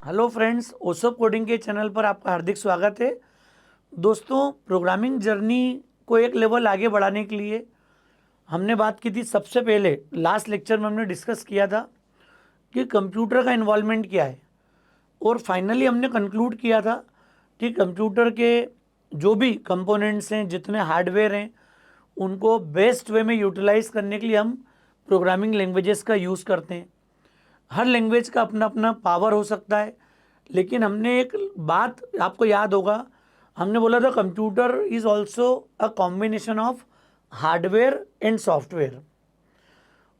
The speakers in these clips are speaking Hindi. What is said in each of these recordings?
हेलो फ्रेंड्स, ओसोप कोडिंग के चैनल पर आपका हार्दिक स्वागत है। दोस्तों, प्रोग्रामिंग जर्नी को एक लेवल आगे बढ़ाने के लिए हमने बात की थी। सबसे पहले लास्ट लेक्चर में हमने डिस्कस किया था कि कंप्यूटर का इन्वॉल्वमेंट क्या है, और फाइनली हमने कंक्लूड किया था कि कंप्यूटर के जो भी कंपोनेंट्स हैं, जितने हार्डवेयर हैं, उनको बेस्ट वे में यूटिलाइज करने के लिए हम प्रोग्रामिंग लैंग्वेजेस का यूज़ करते हैं। हर लैंग्वेज का अपना अपना पावर हो सकता है, लेकिन हमने एक बात आपको याद होगा, हमने बोला था computer is also a combination of hardware and software.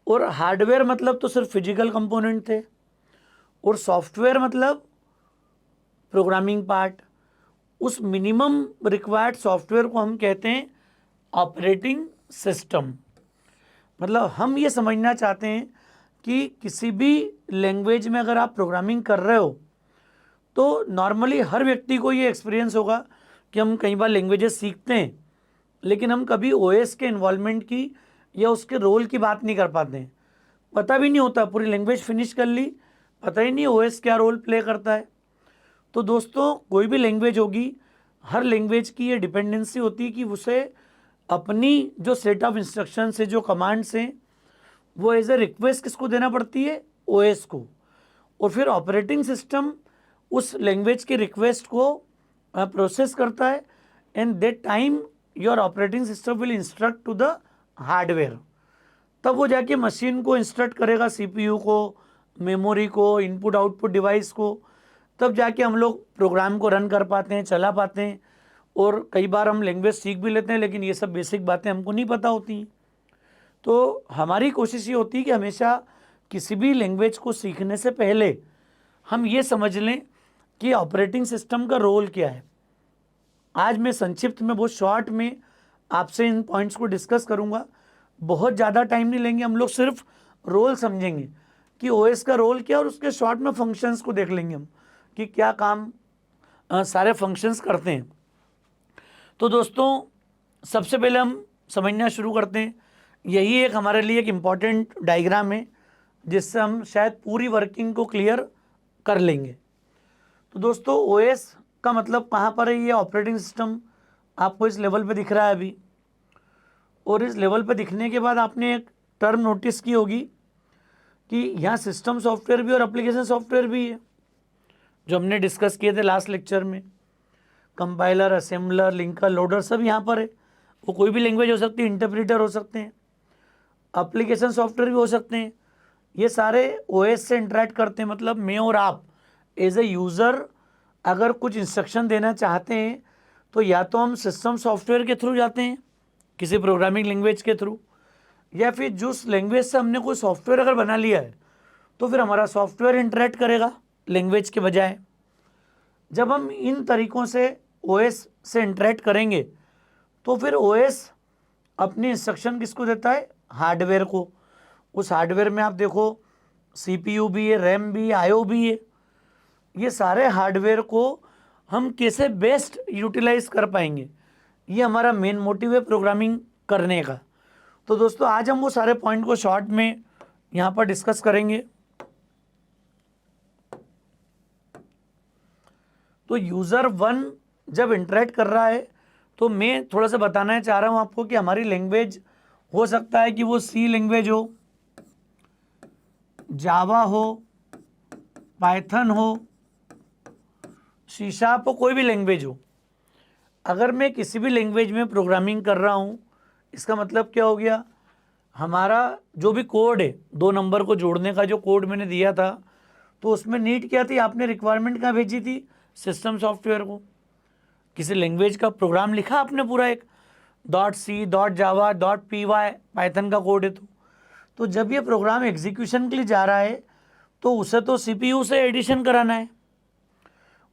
और हार्डवेयर मतलब तो सिर्फ फिजिकल कंपोनेंट थे, और सॉफ्टवेयर मतलब प्रोग्रामिंग पार्ट। उस मिनिमम रिक्वायर्ड सॉफ्टवेयर को हम कहते हैं ऑपरेटिंग सिस्टम। मतलब हम ये समझना चाहते हैं कि किसी भी लैंग्वेज में अगर आप प्रोग्रामिंग कर रहे हो तो नॉर्मली हर व्यक्ति को ये एक्सपीरियंस होगा कि हम कई बार लैंग्वेजेस सीखते हैं, लेकिन हम कभी ओएस के इन्वॉल्वमेंट की या उसके रोल की बात नहीं कर पाते हैं। पता भी नहीं होता, पूरी लैंग्वेज फिनिश कर ली, पता ही नहीं ओएस क्या रोल प्ले करता है। तो दोस्तों, कोई भी लैंग्वेज होगी, हर लैंग्वेज की ये डिपेंडेंसी होती है कि उसे अपनी जो सेट ऑफ इंस्ट्रक्शंस है, जो कमांड्स हैं, वो एज ए रिक्वेस्ट किसको देना पड़ती है? ओएस को। और फिर ऑपरेटिंग सिस्टम उस लैंग्वेज की रिक्वेस्ट को प्रोसेस करता है, and that time your operating system will instruct to the hardware. तब वो जाके मशीन को इंस्ट्रक्ट करेगा, सीपीयू को, मेमोरी को, इनपुट आउटपुट डिवाइस को। तब जाके हम लोग प्रोग्राम को रन कर पाते हैं, चला पाते हैं। और कई बार हम लैंग्वेज सीख भी लेते हैं, लेकिन ये सब बेसिक बातें हमको नहीं पता होती। तो हमारी कोशिश ये होती है कि हमेशा किसी भी लैंग्वेज को सीखने से पहले हम ये समझ लें कि ऑपरेटिंग सिस्टम का रोल क्या है। आज मैं संक्षिप्त में, बहुत शॉर्ट में आपसे इन पॉइंट्स को डिस्कस करूंगा। बहुत ज़्यादा टाइम नहीं लेंगे, हम लोग सिर्फ रोल समझेंगे कि ओएस का रोल क्या है, और उसके शॉर्ट में फंक्शंस को देख लेंगे हम कि क्या काम सारे फंक्शंस करते हैं। तो दोस्तों, सबसे पहले हम समझना शुरू करते हैं। यही एक हमारे लिए एक इम्पॉर्टेंट डायग्राम है, जिससे हम शायद पूरी वर्किंग को क्लियर कर लेंगे। तो दोस्तों, ओएस का मतलब कहाँ पर है? ये ऑपरेटिंग सिस्टम आपको इस लेवल पे दिख रहा है अभी। और इस लेवल पे दिखने के बाद आपने एक टर्म नोटिस की होगी कि यहाँ सिस्टम सॉफ्टवेयर भी और एप्लीकेशन सॉफ्टवेयर भी है, जो हमने डिस्कस किए थे लास्ट लेक्चर में। कंपाइलर, असेंबलर, लिंकर, लोडर सब यहाँ पर है। वो कोई भी लैंग्वेज हो सकती है, इंटरप्रीटर हो सकते हैं, एप्लीकेशन सॉफ्टवेयर भी हो सकते हैं। ये सारे ओएस से इंटरेक्ट करते हैं। मतलब मैं और आप एज ए यूज़र अगर कुछ इंस्ट्रक्शन देना चाहते हैं तो या तो हम सिस्टम सॉफ्टवेयर के थ्रू जाते हैं, किसी प्रोग्रामिंग लैंग्वेज के थ्रू, या फिर जिस लैंग्वेज से हमने कोई सॉफ्टवेयर अगर बना लिया है तो फिर हमारा सॉफ्टवेयर इंटरेक्ट करेगा लैंग्वेज के बजाय। जब हम इन तरीक़ों से ओएस से इंटरेक्ट करेंगे तो फिर ओएस अपनी इंस्ट्रक्शन किसको देता है? हार्डवेयर को। उस हार्डवेयर में आप देखो सीपीयू भी है, रैम भी है, आईओ भी है। ये सारे हार्डवेयर को हम कैसे बेस्ट यूटिलाइज कर पाएंगे, ये हमारा मेन मोटिव है प्रोग्रामिंग करने का। तो दोस्तों, आज हम वो सारे पॉइंट को शॉर्ट में यहाँ पर डिस्कस करेंगे। तो यूज़र वन जब इंटरेक्ट कर रहा है तो मैं थोड़ा सा बताना चाह रहा हूँ आपको कि हमारी लैंग्वेज हो सकता है कि वो सी लैंग्वेज हो, जावा हो, पाइथन हो, सी शार्प हो, कोई भी लैंग्वेज हो। अगर मैं किसी भी लैंग्वेज में प्रोग्रामिंग कर रहा हूँ, इसका मतलब क्या हो गया? हमारा जो भी कोड है, 2 नंबर को जोड़ने का जो कोड मैंने दिया था, तो उसमें नीड क्या थी? आपने रिक्वायरमेंट कहाँ भेजी थी? सिस्टम सॉफ्टवेयर को। किसी लैंग्वेज का प्रोग्राम लिखा आपने पूरा एक .c .java .py पाइथन का कोड है। तो जब ये प्रोग्राम एग्जीक्यूशन के लिए जा रहा है तो उसे तो सीपीयू से एडिशन कराना है,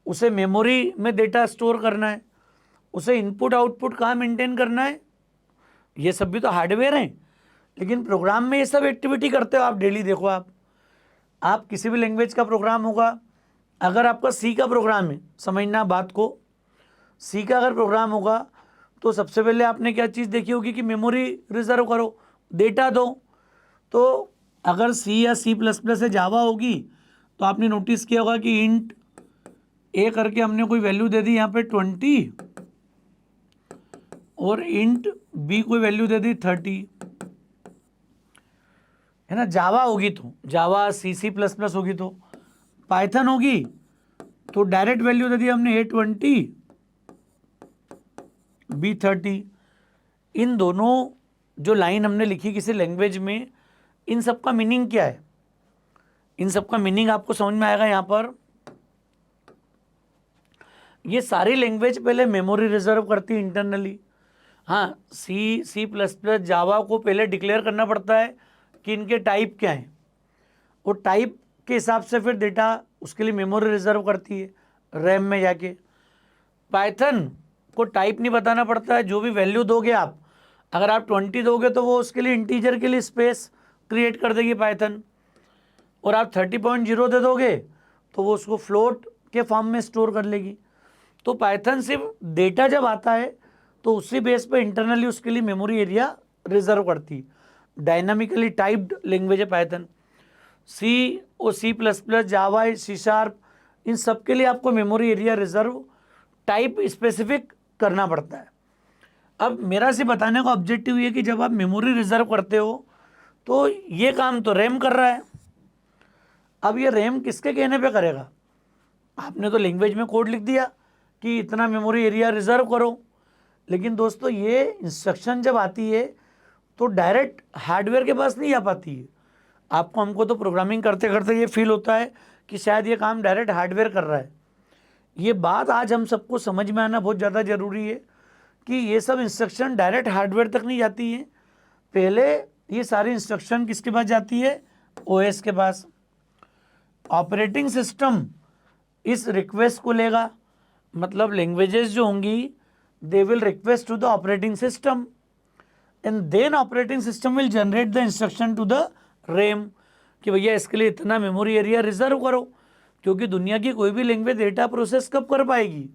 उसे मेमोरी में डेटा स्टोर करना है, उसे इनपुट आउटपुट कहाँ मेंटेन करना है, ये सब भी तो हार्डवेयर हैं। लेकिन प्रोग्राम में ये सब एक्टिविटी करते हो आप डेली। देखो, आप किसी भी लैंग्वेज का प्रोग्राम होगा, अगर आपका सी का प्रोग्राम है, समझना बात को, सी का अगर प्रोग्राम होगा तो सबसे पहले आपने क्या चीज़ देखी होगी कि मेमोरी रिजर्व करो, डेटा दो। तो अगर सी या C++ से जावा होगी तो आपने नोटिस किया होगा कि इंट ए करके हमने कोई वैल्यू दे दी यहाँ पे 20 और इंट बी कोई वैल्यू दे दी 30, है ना। जावा होगी तो जावा C++ होगी तो, पाइथन होगी तो डायरेक्ट वैल्यू दे दी हमने A20 B30। इन दोनों जो लाइन हमने लिखी किसी लैंग्वेज में, इन सब का मीनिंग क्या है? इन सब का मीनिंग आपको समझ में आएगा यहाँ पर। ये सारी लैंग्वेज पहले मेमोरी रिजर्व करती है इंटरनली। हाँ, C++ जावा को पहले डिक्लेयर करना पड़ता है कि इनके टाइप क्या हैं, और टाइप के हिसाब से फिर डेटा उसके लिए मेमोरी रिजर्व करती है रैम में जाके। पाइथन को टाइप नहीं बताना पड़ता है, जो भी वैल्यू दोगे आप, अगर आप 20 दोगे तो वो उसके लिए इंटीजर के लिए स्पेस क्रिएट कर देगी पाइथन, और आप 30.0 दे दोगे तो वो उसको फ्लोट के फॉर्म में स्टोर कर लेगी। तो पाइथन सिर्फ डेटा जब आता है तो उसी बेस पे इंटरनली उसके लिए मेमोरी एरिया रिजर्व करती है। डायनामिकली टाइप्ड लैंग्वेज है पाइथन। सी और C++, जावा, C#, इन सब के लिए आपको memory area reserve type specific करना पड़ता है। अब मेरा सिर्फ बताने का ऑब्जेक्टिव ये कि जब आप मेमोरी रिजर्व करते हो तो ये काम तो रैम कर रहा है। अब ये रैम किसके कहने पे करेगा? आपने तो लैंग्वेज में कोड लिख दिया कि इतना मेमोरी एरिया रिजर्व करो, लेकिन दोस्तों ये इंस्ट्रक्शन जब आती है तो डायरेक्ट हार्डवेयर के पास नहीं आ पाती है। आपको हमको तो प्रोग्रामिंग करते करते ये फील होता है कि शायद ये काम डायरेक्ट हार्डवेयर कर रहा है। ये बात आज हम सबको समझ में आना बहुत ज़्यादा ज़रूरी है कि ये सब इंस्ट्रक्शन डायरेक्ट हार्डवेयर तक नहीं जाती है। पहले ये सारी इंस्ट्रक्शन किसके पास जाती है? OS के पास। ऑपरेटिंग सिस्टम इस रिक्वेस्ट को लेगा, मतलब लैंग्वेजेस जो होंगी they will request to the operating system and then operating system will generate the instruction to the RAM कि भैया इसके लिए इतना मेमोरी एरिया रिजर्व करो। क्योंकि दुनिया की कोई भी लैंग्वेज डेटा प्रोसेस कब कर पाएगी?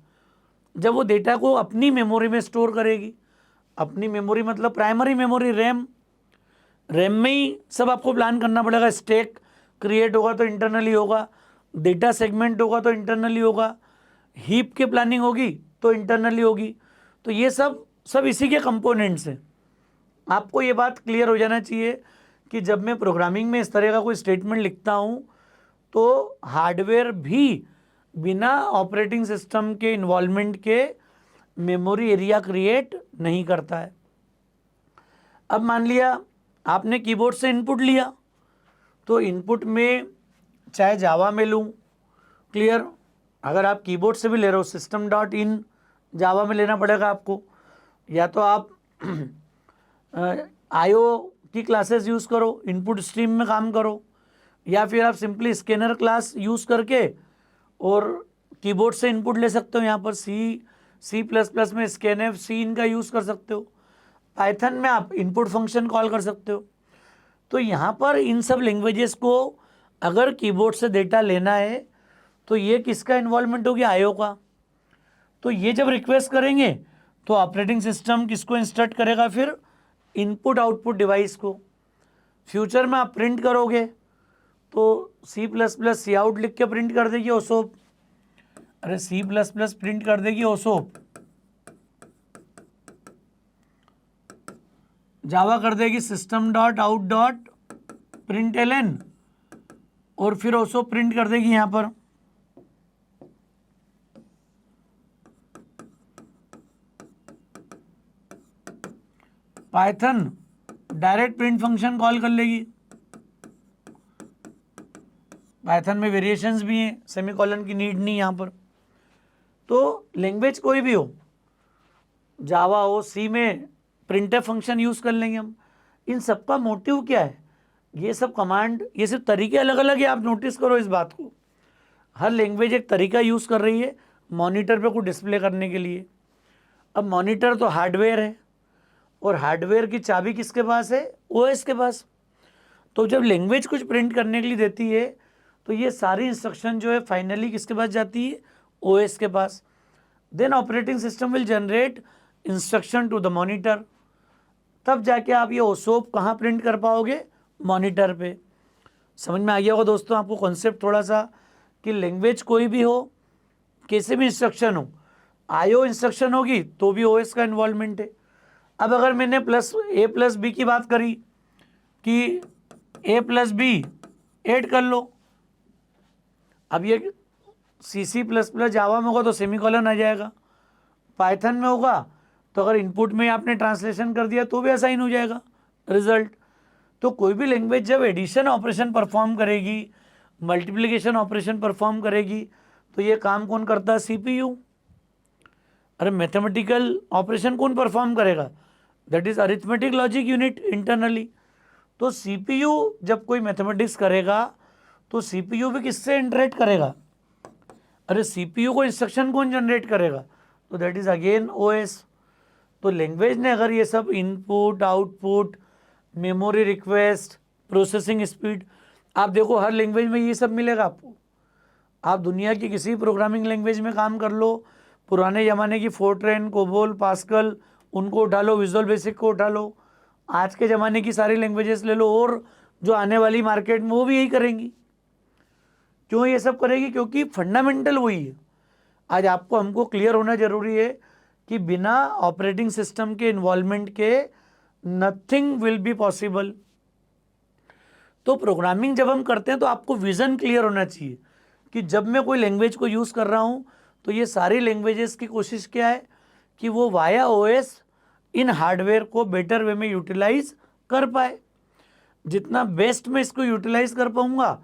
जब वो डेटा को अपनी मेमोरी में स्टोर करेगी। अपनी मेमोरी मतलब प्राइमरी मेमोरी रैम। रैम में ही सब आपको प्लान करना पड़ेगा। स्टैक क्रिएट होगा तो इंटरनली होगा, डेटा सेगमेंट होगा तो इंटरनली होगा, हीप की प्लानिंग होगी तो इंटरनली होगी। तो ये सब इसी के कंपोनेंट्स हैं। आपको ये बात क्लियर हो जाना चाहिए कि जब मैं प्रोग्रामिंग में इस तरह का कोई स्टेटमेंट लिखता हूँ तो हार्डवेयर भी बिना ऑपरेटिंग सिस्टम के इन्वॉल्वमेंट के मेमोरी एरिया क्रिएट नहीं करता है। अब मान लिया आपने कीबोर्ड से इनपुट लिया, तो इनपुट में चाहे जावा में लूँ, क्लियर, अगर आप कीबोर्ड से भी ले रहे हो system.in जावा में लेना पड़ेगा आपको, या तो आप IO की क्लासेस यूज़ करो, इनपुट स्ट्रीम में काम करो, या फिर आप सिंपली स्कैनर क्लास यूज़ करके और कीबोर्ड से इनपुट ले सकते हो। यहाँ पर C++ में scanf, सी का यूज़ कर सकते हो। पाइथन में आप इनपुट फंक्शन कॉल कर सकते हो। तो यहाँ पर इन सब लैंग्वेजेस को अगर कीबोर्ड से डेटा लेना है तो ये किसका इन्वॉल्वमेंट होगी? IO का। तो ये जब रिक्वेस्ट करेंगे तो ऑपरेटिंग सिस्टम किसको इंस्ट्रक्ट करेगा? फिर इनपुट आउटपुट डिवाइस को। फ्यूचर में आप प्रिंट करोगे तो C++ Cout लिख के प्रिंट कर देगी ओसोप। अरे C++ प्रिंट कर देगी ओसोप, जावा कर देगी system.out.println और फिर ओसोप प्रिंट कर देगी यहाँ पर। Python direct print function call कर लेगी। पाइथन में वेरिएशंस भी हैं, सेमीकोलन की नीड नहीं यहाँ पर। तो लैंग्वेज कोई भी हो, जावा हो, सी में प्रिंटफ फंक्शन यूज़ कर लेंगे हम। इन सब का मोटिव क्या है? ये सब कमांड, ये सब तरीके अलग अलग है, आप नोटिस करो इस बात को। हर लैंग्वेज एक तरीका यूज़ कर रही है मॉनिटर पे कुछ डिस्प्ले करने के लिए। अब मॉनिटर तो हार्डवेयर है और हार्डवेयर की चाबी किसके पास है? OS के पास। तो जब लैंग्वेज कुछ प्रिंट करने के लिए देती है तो ये सारी इंस्ट्रक्शन जो है फाइनली किसके पास जाती है? OS के पास। Then operating system will generate instruction to the monitor. तब जाके आप ये ओसोप कहाँ प्रिंट कर पाओगे? मॉनिटर पे। समझ में आ गया होगा दोस्तों आपको कॉन्सेप्ट थोड़ा सा, कि लैंग्वेज कोई भी हो, कैसे भी इंस्ट्रक्शन हो, आईओ इंस्ट्रक्शन होगी तो भी ओएस का इन्वॉल्वमेंट है। अब अगर मैंने A+B की बात करी कि A+B ऐड कर लो, अब ये C++ जावा में होगा तो सेमीकोलन आ जाएगा, पाइथन में होगा तो अगर इनपुट में आपने ट्रांसलेशन कर दिया तो भी असाइन हो जाएगा रिजल्ट। तो कोई भी लैंग्वेज जब एडिशन ऑपरेशन परफॉर्म करेगी, मल्टीप्लिकेशन ऑपरेशन परफॉर्म करेगी, तो ये काम कौन करता है? CPU। अरे मैथमेटिकल ऑपरेशन कौन परफॉर्म करेगा? That is arithmetic logic unit internally. तो CPU जब कोई मैथमेटिक्स करेगा तो CPU भी किससे इंटरेक्ट करेगा? अरे CPU को इंस्ट्रक्शन कौन जनरेट करेगा? तो दैट इज अगेन OS। तो लैंग्वेज ने अगर ये सब input, output, memory request, processing speed, आप देखो हर लैंग्वेज में ये सब मिलेगा आपको। आप दुनिया की किसी प्रोग्रामिंग लैंग्वेज में काम कर लो, पुराने ज़माने की फोर्ट्रेन, कोबोल, पास्कल, उनको उठा लो, विजुअल बेसिक को उठा लो, आज के ज़माने की सारी लैंग्वेजेस ले लो, और जो आने वाली मार्केट में वो भी यही करेंगी। क्यों ये सब करेगी? क्योंकि फंडामेंटल वही है। आज आपको हमको क्लियर होना जरूरी है कि बिना ऑपरेटिंग सिस्टम के इन्वॉल्वमेंट के नथिंग विल बी पॉसिबल। तो प्रोग्रामिंग जब हम करते हैं तो आपको विजन क्लियर होना चाहिए कि जब मैं कोई लैंग्वेज को यूज़ कर रहा हूँ तो ये सारी लैंग्वेजेस की कोशिश क्या है कि वो वाया OS इन हार्डवेयर को बेटर वे में यूटिलाइज कर पाए। जितना बेस्ट मैं इसको यूटिलाइज कर पाऊँगा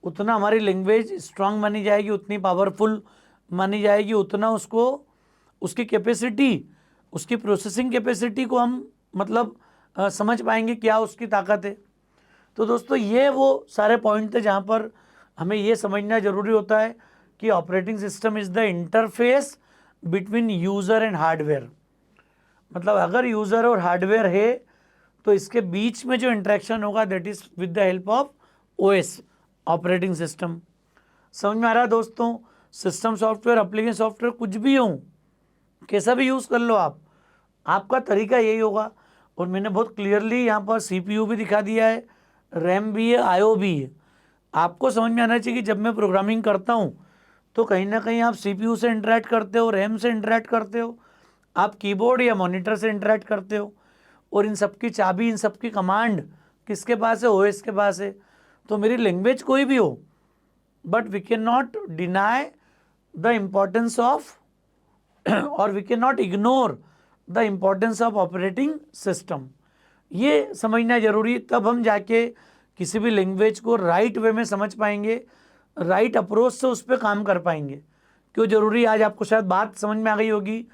उतना हमारी लैंग्वेज स्ट्रांग मानी जाएगी, उतनी पावरफुल मानी जाएगी, उतना उसको उसकी कैपेसिटी, उसकी प्रोसेसिंग कैपेसिटी को हम मतलब समझ पाएंगे क्या उसकी ताकत है। तो दोस्तों ये वो सारे पॉइंट थे जहाँ पर हमें ये समझना ज़रूरी होता है कि operating system is the interface between user and hardware. मतलब अगर यूज़र और हार्डवेयर है तो इसके बीच में जो इंटरेक्शन होगा that is with the help of OS, operating system. समझ में आ रहा है दोस्तों? सिस्टम सॉफ्टवेयर, एप्लीकेशन सॉफ्टवेयर, कुछ भी हो, कैसा भी यूज़ कर लो आप, आपका तरीका यही होगा। और मैंने बहुत क्लियरली यहाँ पर CPU भी दिखा दिया है, रैम भी है, IO भी है। आपको समझ में आना चाहिए कि जब मैं प्रोग्रामिंग करता हूँ तो कहीं ना कहीं आप CPU से इंटरेक्ट करते हो, रैम से इंटरेक्ट करते हो, आप कीबोर्ड या मॉनिटर से इंटरेक्ट करते हो, और इन सब की चाबी, इन सब की कमांड किसके पास है? OS के पास है। तो मेरी लैंग्वेज कोई भी हो, but we can not deny the importance of और we can not ignore the importance of operating system. ये समझना जरूरी, तब हम जाके किसी भी लैंग्वेज को राइट वे में समझ पाएंगे, राइट अप्रोच से उस पर काम कर पाएंगे। क्यों जरूरी? आज आपको शायद बात समझ में आ गई होगी,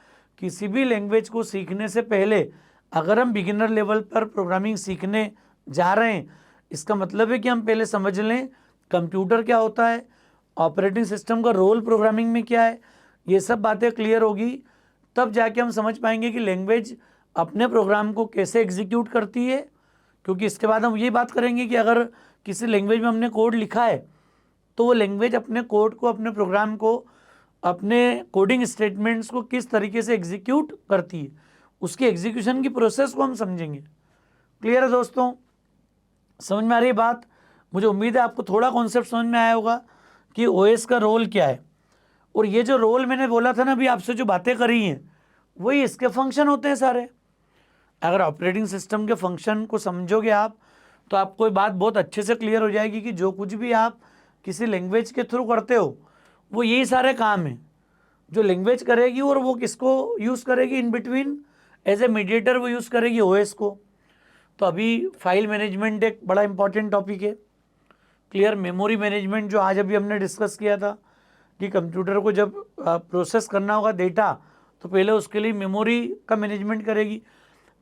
किसी भी लैंग्वेज को सीखने से पहले अगर हम बिगिनर लेवल पर प्रोग्रामिंग सीखने जा रहे हैं, इसका मतलब है कि हम पहले समझ लें कंप्यूटर क्या होता है, ऑपरेटिंग सिस्टम का रोल प्रोग्रामिंग में क्या है। ये सब बातें क्लियर होगी तब जाके हम समझ पाएंगे कि लैंग्वेज अपने प्रोग्राम को कैसे एग्जीक्यूट करती है। क्योंकि इसके बाद हम ये बात करेंगे कि अगर किसी लैंग्वेज में हमने कोड लिखा है तो वो लैंग्वेज अपने कोड को, अपने प्रोग्राम को, अपने कोडिंग स्टेटमेंट्स को किस तरीके से एग्जीक्यूट करती है, उसकी एग्जीक्यूशन की प्रोसेस को हम समझेंगे। क्लियर है दोस्तों? समझ में आ रही है बात? मुझे उम्मीद है आपको थोड़ा कॉन्सेप्ट समझ में आया होगा कि OS का रोल क्या है। और ये जो रोल मैंने बोला था ना अभी आपसे, जो बातें करी हैं वही इसके फंक्शन होते हैं सारे। अगर ऑपरेटिंग सिस्टम के फंक्शन को समझोगे आप तो आपको ये बात बहुत अच्छे से क्लियर हो जाएगी कि जो कुछ भी आप किसी लैंग्वेज के थ्रू करते हो वो यही सारे काम हैं जो लैंग्वेज करेगी, और वो किसको यूज़ करेगी? In between as a mediator वो यूज़ करेगी OS को। तो अभी फाइल मैनेजमेंट एक बड़ा इंपॉर्टेंट टॉपिक है। क्लियर? मेमोरी मैनेजमेंट जो आज अभी हमने डिस्कस किया था कि कंप्यूटर को जब प्रोसेस करना होगा डेटा तो पहले उसके लिए मेमोरी का मैनेजमेंट करेगी।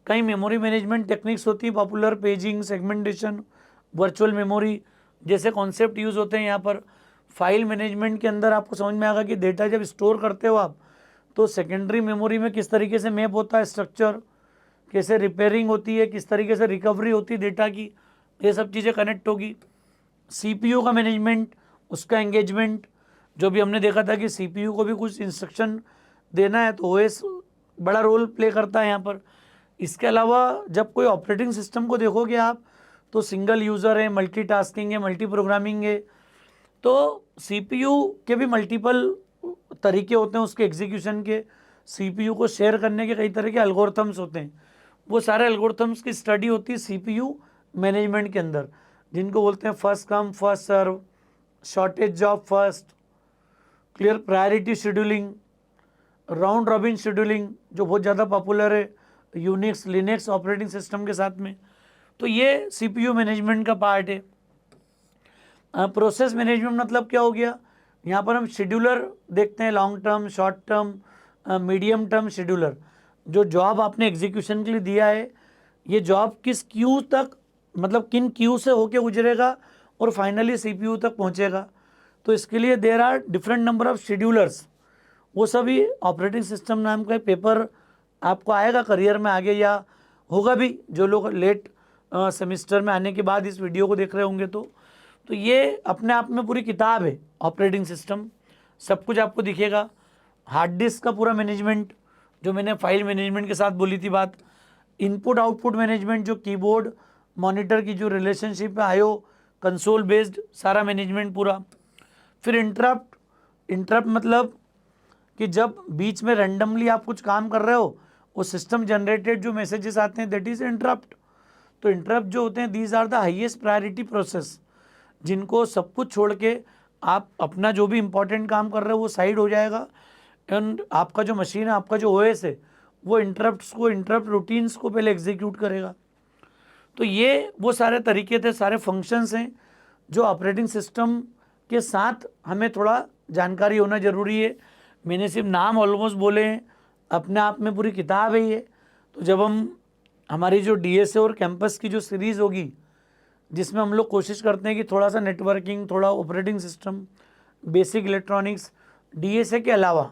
कई मेमोरी मैनेजमेंट टेक्निक्स होती हैं, popular, paging, segmentation, virtual memory जैसे कॉन्सेप्ट यूज़ होते हैं यहाँ पर। फाइल मैनेजमेंट के अंदर आपको समझ में आएगा कि डेटा जब स्टोर करते हो आप तो सेकेंडरी मेमोरी में किस तरीके से मैप होता है स्ट्रक्चर, कैसे रिपेयरिंग होती है, किस तरीके से रिकवरी होती है डेटा की, ये सब चीज़ें कनेक्ट होगी। CPU का मैनेजमेंट, उसका एंगेजमेंट, जो भी हमने देखा था कि CPU को भी कुछ इंस्ट्रक्शन देना है तो OS बड़ा रोल प्ले करता है यहाँ पर। इसके अलावा जब कोई ऑपरेटिंग सिस्टम को देखोगे आप तो सिंगल यूज़र है, मल्टीटास्किंग है, मल्टी प्रोग्रामिंग है। तो CPU के भी मल्टीपल तरीके होते हैं उसके एग्जीक्यूशन के, सीपीयू को शेयर करने के कई तरह के एल्गोरिथम्स होते हैं। वो सारे एल्गोरिथम्स की स्टडी होती है सीपीयू मैनेजमेंट के अंदर, जिनको बोलते हैं first come first serve, shortest job first, clear priority scheduling, round robin scheduling जो बहुत ज़्यादा पॉपुलर है यूनिक्स लिनक्स ऑपरेटिंग सिस्टम के साथ में। तो ये सीपीयू मैनेजमेंट का पार्ट है। प्रोसेस मैनेजमेंट मतलब क्या हो गया, यहाँ पर हम शेड्यूलर देखते हैं, long term, short term, medium term scheduler. जो जॉब आपने एग्जीक्यूशन के लिए दिया है, ये जॉब किस क्यू तक, मतलब किन क्यू से होके गुजरेगा और फाइनली सीपीयू तक पहुँचेगा। तो इसके लिए there are different number of schedulers. वो सभी ऑपरेटिंग सिस्टम नाम का पेपर आपको आएगा करियर में आगे, या होगा भी जो लोग लेट सेमेस्टर में आने के बाद इस वीडियो को देख रहे होंगे। तो ये अपने आप में पूरी किताब है ऑपरेटिंग सिस्टम, सब कुछ आपको दिखेगा। हार्ड डिस्क का पूरा मैनेजमेंट जो मैंने फाइल मैनेजमेंट के साथ बोली थी बात, इनपुट आउटपुट मैनेजमेंट जो कीबोर्ड मॉनिटर की जो रिलेशनशिप है, आईओ कंसोल बेस्ड सारा मैनेजमेंट पूरा। फिर इंटरप्ट मतलब कि जब बीच में रैंडमली आप कुछ काम कर रहे हो, वो सिस्टम जनरेटेड जो मैसेजेस आते हैं दैट इज इंटरप्ट। तो इंटरप्ट जो होते हैं these are the highest priority process, जिनको सब कुछ छोड़ के आप अपना जो भी इंपॉर्टेंट काम कर रहे हो वो साइड हो जाएगा, एंड आपका जो मशीन है, आपका जो ओएस है, वो इंटरप्ट रूटीन्स को पहले एग्जीक्यूट करेगा। तो ये वो सारे तरीके थे, सारे फंक्शंस हैं जो ऑपरेटिंग सिस्टम के साथ हमें थोड़ा जानकारी होना ज़रूरी है। मैंने सिर्फ नाम ऑलमोस्ट बोले हैं, अपने आप में पूरी किताब है ये। तो जब हम हमारी जो डीएसए और कैंपस की जो सीरीज़ होगी, जिसमें हम लोग कोशिश करते हैं कि थोड़ा सा नेटवर्किंग, थोड़ा operating system, basic electronics, DSA के अलावा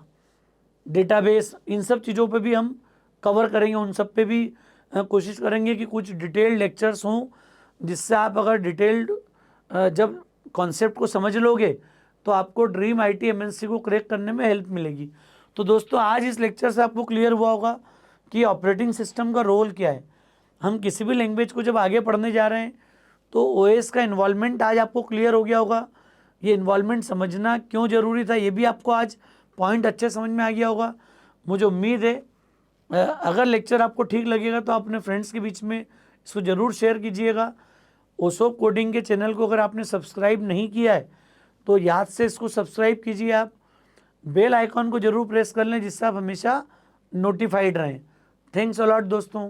डेटाबेस, इन सब चीज़ों पे भी हम कवर करेंगे। उन सब पे भी कोशिश करेंगे कि कुछ डिटेल्ड लेक्चर्स हों, जिससे आप अगर डिटेल्ड जब कॉन्सेप्ट को समझ लोगे तो आपको ड्रीम आईटी एमएनसी को क्रैक करने में हेल्प मिलेगी। तो दोस्तों आज इस लेक्चर से आपको क्लियर हुआ होगा कि ऑपरेटिंग सिस्टम का रोल क्या है। हम किसी भी लैंग्वेज को जब आगे पढ़ने जा रहे हैं तो ओएस का इन्वॉल्वमेंट आज आपको क्लियर हो गया होगा। ये इन्वॉल्वमेंट समझना क्यों ज़रूरी था ये भी आपको आज पॉइंट अच्छे समझ में आ गया होगा। मुझे उम्मीद है अगर लेक्चर आपको ठीक लगेगा तो अपने फ्रेंड्स के बीच में इसको ज़रूर शेयर कीजिएगा। ओसोप कोडिंग के चैनल को अगर आपने सब्सक्राइब नहीं किया है तो याद से इसको सब्सक्राइब कीजिए। आप बेल आइकॉन को ज़रूर प्रेस कर लें जिससे आप हमेशा नोटिफाइड रहें। थैंक्स अ लॉट दोस्तों।